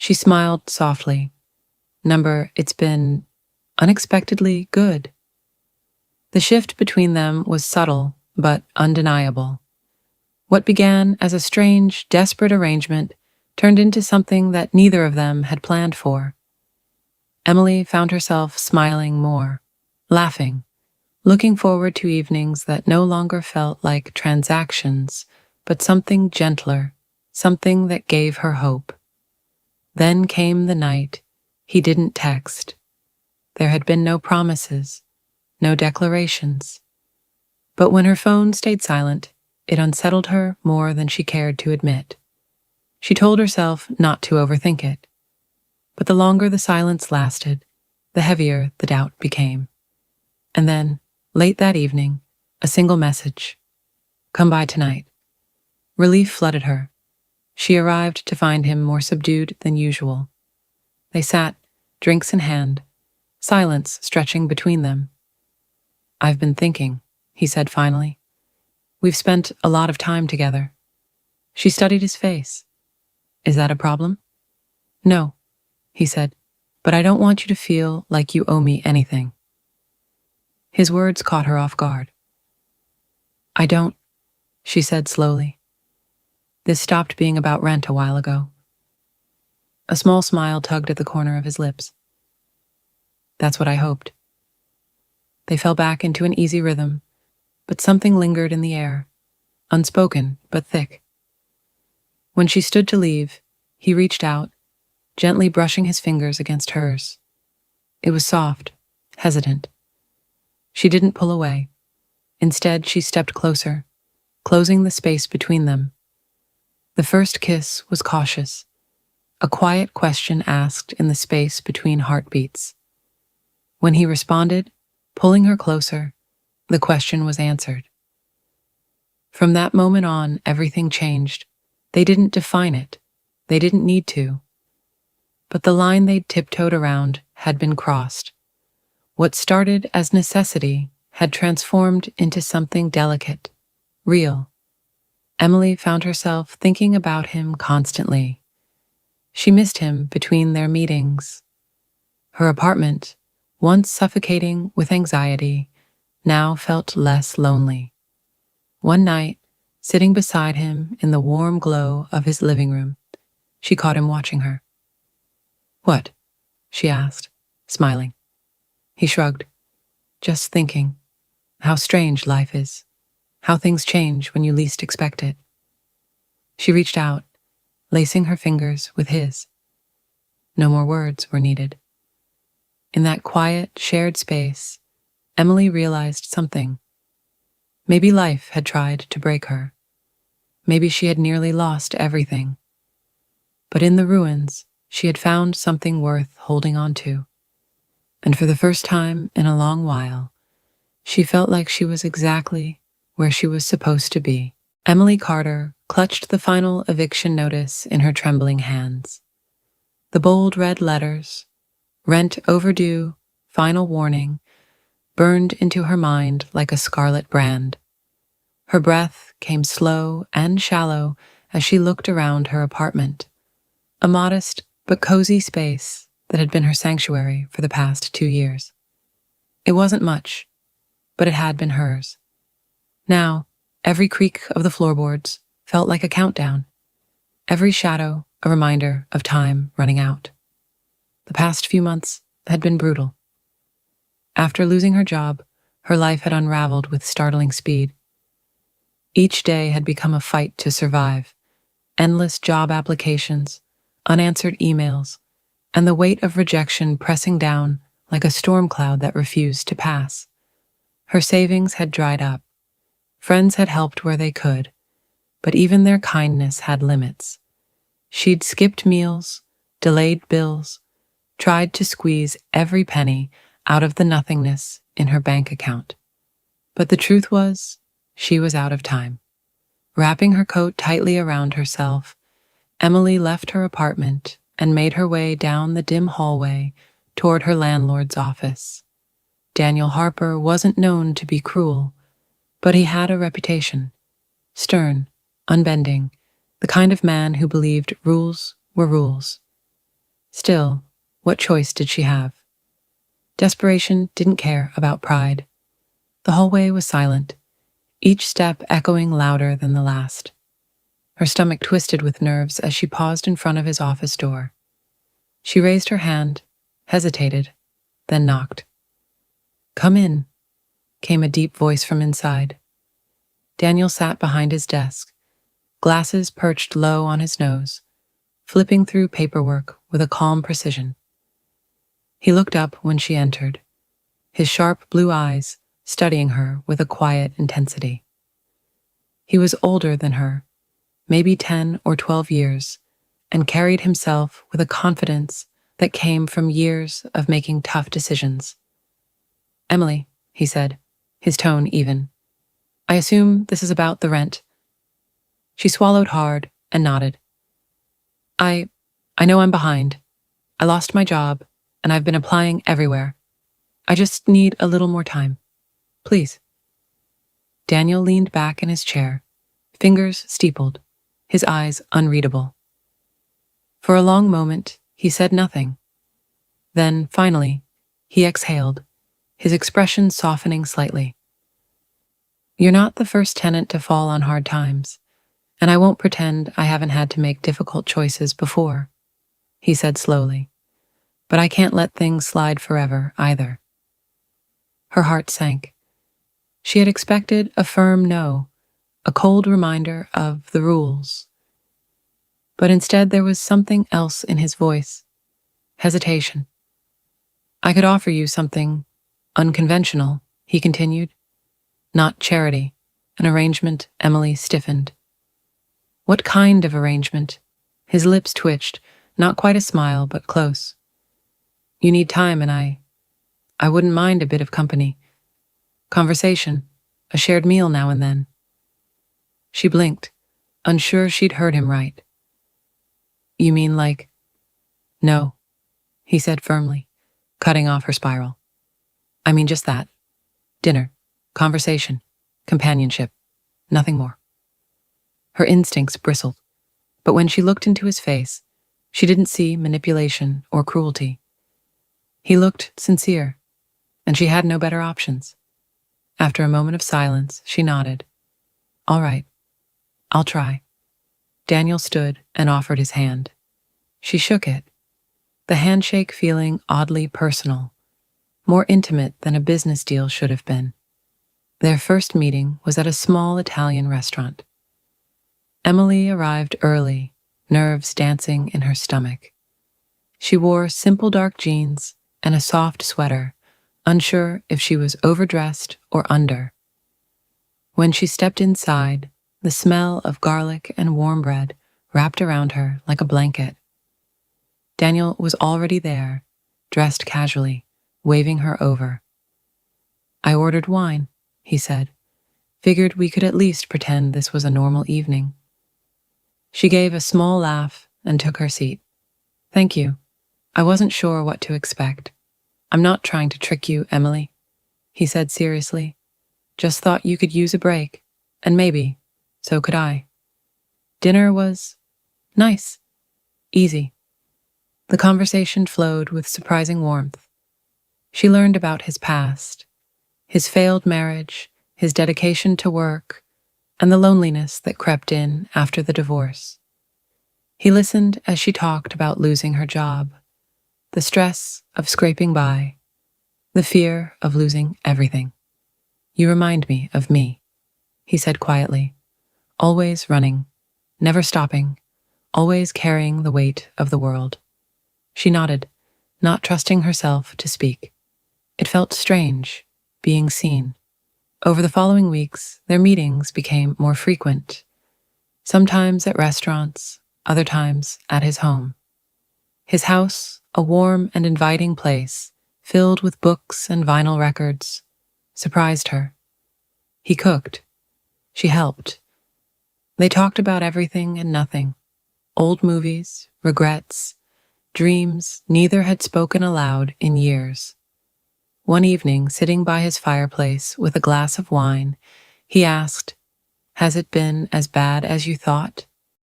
She smiled softly. Number, it's been unexpectedly good. The shift between them was subtle, but undeniable. What began as a strange, desperate arrangement turned into something that neither of them had planned for. Emily found herself smiling more, laughing, looking forward to evenings that no longer felt like transactions, but something gentler, something that gave her hope. Then came the night. He didn't text. There had been no promises, no declarations. But when her phone stayed silent, it unsettled her more than she cared to admit. She told herself not to overthink it. But the longer the silence lasted, the heavier the doubt became. And then, late that evening, a single message. Come by tonight. Relief flooded her. She arrived to find him more subdued than usual. They sat, drinks in hand, silence stretching between them. I've been thinking, he said finally. We've spent a lot of time together. She studied his face. Is that a problem? No, he said, but I don't want you to feel like you owe me anything. His words caught her off guard. I don't, she said slowly. This stopped being about rent a while ago. A small smile tugged at the corner of his lips. That's what I hoped. They fell back into an easy rhythm, but something lingered in the air, unspoken but thick. When she stood to leave, he reached out, gently brushing his fingers against hers. It was soft, hesitant. She didn't pull away. Instead, she stepped closer, closing the space between them. The first kiss was cautious, a quiet question asked in the space between heartbeats. When he responded, pulling her closer, the question was answered. From that moment on, everything changed. They didn't define it. They didn't need to. But the line they'd tiptoed around had been crossed. What started as necessity had transformed into something delicate, real. Emily found herself thinking about him constantly. She missed him between their meetings. Her apartment, once suffocating with anxiety, now felt less lonely. One night, sitting beside him in the warm glow of his living room, she caught him watching her. What? She asked, smiling. He shrugged. Just thinking. How strange life is. How things change when you least expect it. She reached out, lacing her fingers with his. No more words were needed. In that quiet, shared space, Emily realized something. Maybe life had tried to break her. Maybe she had nearly lost everything. But in the ruins, she had found something worth holding on to. And for the first time in a long while, she felt like she was exactly where she was supposed to be. Emily Carter clutched the final eviction notice in her trembling hands. The bold red letters, rent overdue, final warning, burned into her mind like a scarlet brand. Her breath came slow and shallow as she looked around her apartment, a modest but cozy space that had been her sanctuary for the past 2 years. It wasn't much, but it had been hers. Now, every creak of the floorboards felt like a countdown, every shadow a reminder of time running out. The past few months had been brutal. After losing her job, her life had unraveled with startling speed. Each day had become a fight to survive, endless job applications, unanswered emails, and the weight of rejection pressing down like a storm cloud that refused to pass. Her savings had dried up. Friends had helped where they could, but even their kindness had limits. She'd skipped meals, delayed bills, tried to squeeze every penny out of the nothingness in her bank account. But the truth was, she was out of time. Wrapping her coat tightly around herself, Emily left her apartment and made her way down the dim hallway toward her landlord's office. Daniel Harper wasn't known to be cruel, but he had a reputation. Stern, unbending, the kind of man who believed rules were rules. Still, what choice did she have? Desperation didn't care about pride. The hallway was silent, each step echoing louder than the last. Her stomach twisted with nerves as she paused in front of his office door. She raised her hand, hesitated, then knocked. "Come in," came a deep voice from inside. Daniel sat behind his desk, glasses perched low on his nose, flipping through paperwork with a calm precision. He looked up when she entered, his sharp blue eyes studying her with a quiet intensity. He was older than her, maybe 10 or 12 years, and carried himself with a confidence that came from years of making tough decisions. "Emily," he said, his tone even, "I assume this is about the rent." She swallowed hard and nodded. I know I'm behind. I lost my job, and I've been applying everywhere. I just need a little more time. Please." Daniel leaned back in his chair, fingers steepled, his eyes unreadable. For a long moment, he said nothing. Then, finally, he exhaled, his expression softening slightly. "You're not the first tenant to fall on hard times, and I won't pretend I haven't had to make difficult choices before," he said slowly. "But I can't let things slide forever either." Her heart sank. She had expected a firm no, a cold reminder of the rules. But instead there was something else in his voice. Hesitation. "I could offer you something unconventional," he continued. "Not charity, an arrangement." Emily stiffened. "What kind of arrangement?" His lips twitched, not quite a smile, but close. "You need time, and I wouldn't mind a bit of company. Conversation, a shared meal now and then." She blinked, unsure she'd heard him right. "You mean like—" "No," he said firmly, cutting off her spiral. "I mean just that. Dinner, conversation, companionship, nothing more." Her instincts bristled, but when she looked into his face, she didn't see manipulation or cruelty. He looked sincere, and she had no better options. After a moment of silence, she nodded. "All right, I'll try." Daniel stood and offered his hand. She shook it, the handshake feeling oddly personal, more intimate than a business deal should have been. Their first meeting was at a small Italian restaurant. Emily arrived early, nerves dancing in her stomach. She wore simple dark jeans and a soft sweater, unsure if she was overdressed or under. When she stepped inside, the smell of garlic and warm bread wrapped around her like a blanket. Daniel was already there, dressed casually, waving her over. "I ordered wine," he said. "Figured we could at least pretend this was a normal evening." She gave a small laugh and took her seat. "Thank you. I wasn't sure what to expect. I'm not trying to trick you, Emily," he said seriously. "Just thought you could use a break, and maybe, so could I." Dinner was nice, easy. The conversation flowed with surprising warmth. She learned about his past, his failed marriage, his dedication to work, and the loneliness that crept in after the divorce. He listened as she talked about losing her job, the stress of scraping by, the fear of losing everything. "You remind me of me," he said quietly, "always running, never stopping, always carrying the weight of the world." She nodded, not trusting herself to speak. It felt strange, being seen. Over the following weeks, their meetings became more frequent, sometimes at restaurants, other times at his home. His house, a warm and inviting place, filled with books and vinyl records, surprised her. He cooked. She helped. They talked about everything and nothing, old movies, regrets, dreams neither had spoken aloud in years. One evening, sitting by his fireplace with a glass of wine, he asked, "Has it been as bad as you thought?"